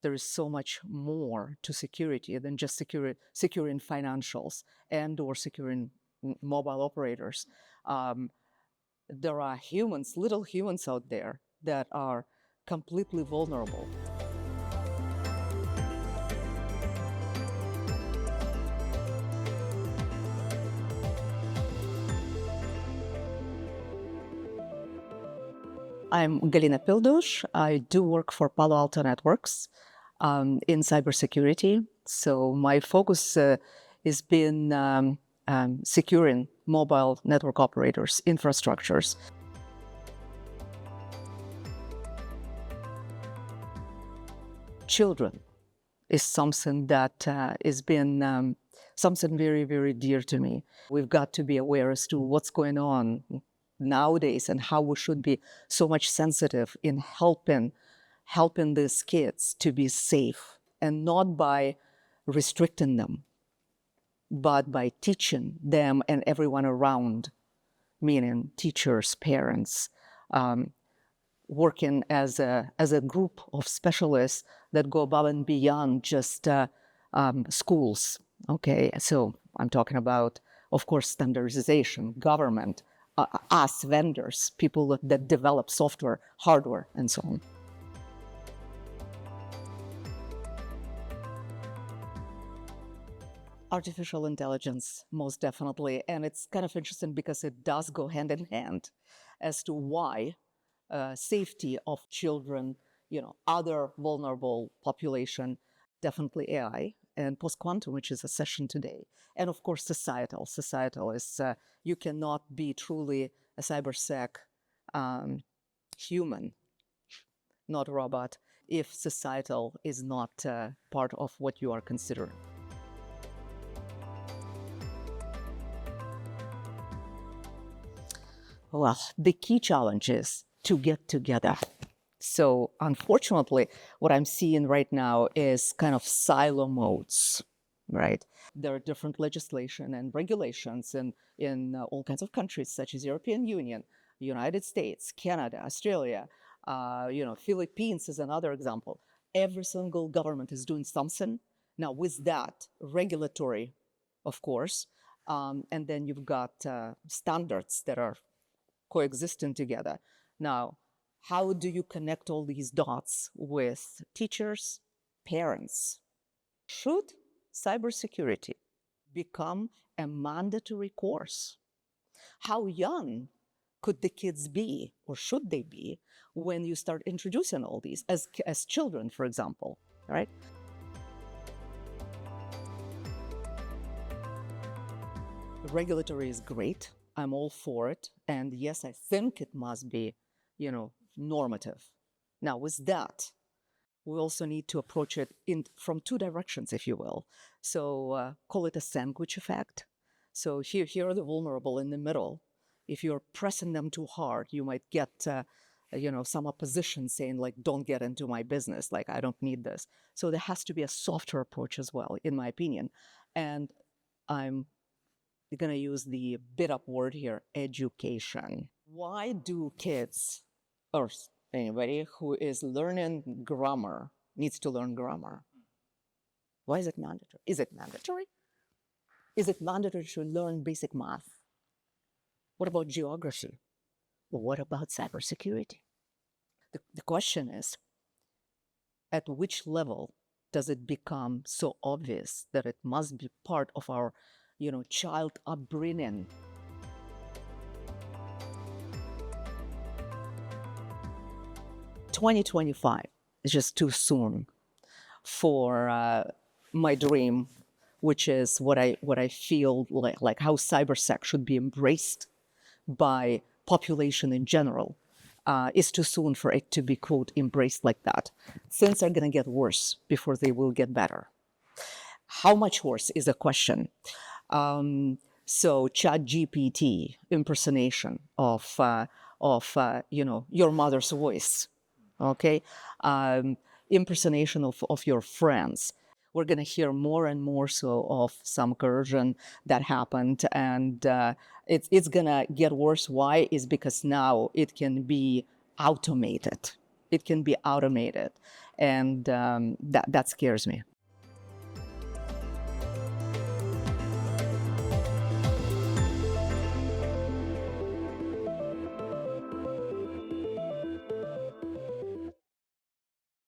there is so much more to security than just securing financials and or securing mobile operators. There are humans, little humans out there that are completely vulnerable. I'm Galina Pildush. I do work for Palo Alto Networks in cybersecurity. So my focus has been securing mobile network operators, infrastructures. Children is something that has been something very, very dear to me. We've got to be aware as to what's going on nowadays and how we should be so much sensitive in helping these kids to be safe, and not by restricting them, but by teaching them and everyone around, meaning teachers, parents, working as a group of specialists that go above and beyond just schools. Okay, so I'm talking about, of course, standardization, government, us vendors, people that develop software, hardware, and so on. Artificial intelligence, most definitely. And it's kind of interesting because it does go hand in hand as to why safety of children, other vulnerable population, definitely AI, and post-quantum, which is a session today. And of course, societal. Societal is, you cannot be truly a cybersec human, not a robot, if societal is not part of what you are considering. Well, the key challenge is to get together. So unfortunately, what I'm seeing right now is kind of silo modes, right? There are different legislation and regulations in all kinds of countries, such as European Union, United States, Canada, Australia, Philippines is another example. Every single government is doing something. Now, with that, regulatory, of course, and then you've got standards that are coexisting together. Now, how do you connect all these dots with teachers, parents? Should cybersecurity become a mandatory course? How young could the kids be, or should they be, when you start introducing all these as children, for example, right? Regulatory is great. I'm all for it. And yes, I think it must be, normative. Now, with that, we also need to approach it from two directions, if you will. So call it a sandwich effect. So here are the vulnerable in the middle. If you're pressing them too hard, you might get, some opposition saying, like, don't get into my business. Like, I don't need this. So there has to be a softer approach as well, in my opinion. And I'm going to use the beat-up word here, education. Why do kids, or anybody who is learning grammar, needs to learn grammar? Why is it mandatory? Is it mandatory? Is it mandatory to learn basic math? What about geography? Well, what about cybersecurity? The question is, at which level does it become so obvious that it must be part of our child upbringing? "2025 is just too soon for my dream, which is what I feel like how cybersec should be embraced by population in general. Is too soon for it to be, quote, embraced like that. Things are going to get worse before they will get better. How much worse is a question. So ChatGPT impersonation of your mother's voice, okay? Impersonation of your friends. We're going to hear more and more so of some coercion that happened, and it's going to get worse. Why? Is because now it can be automated. It can be automated. And that scares me.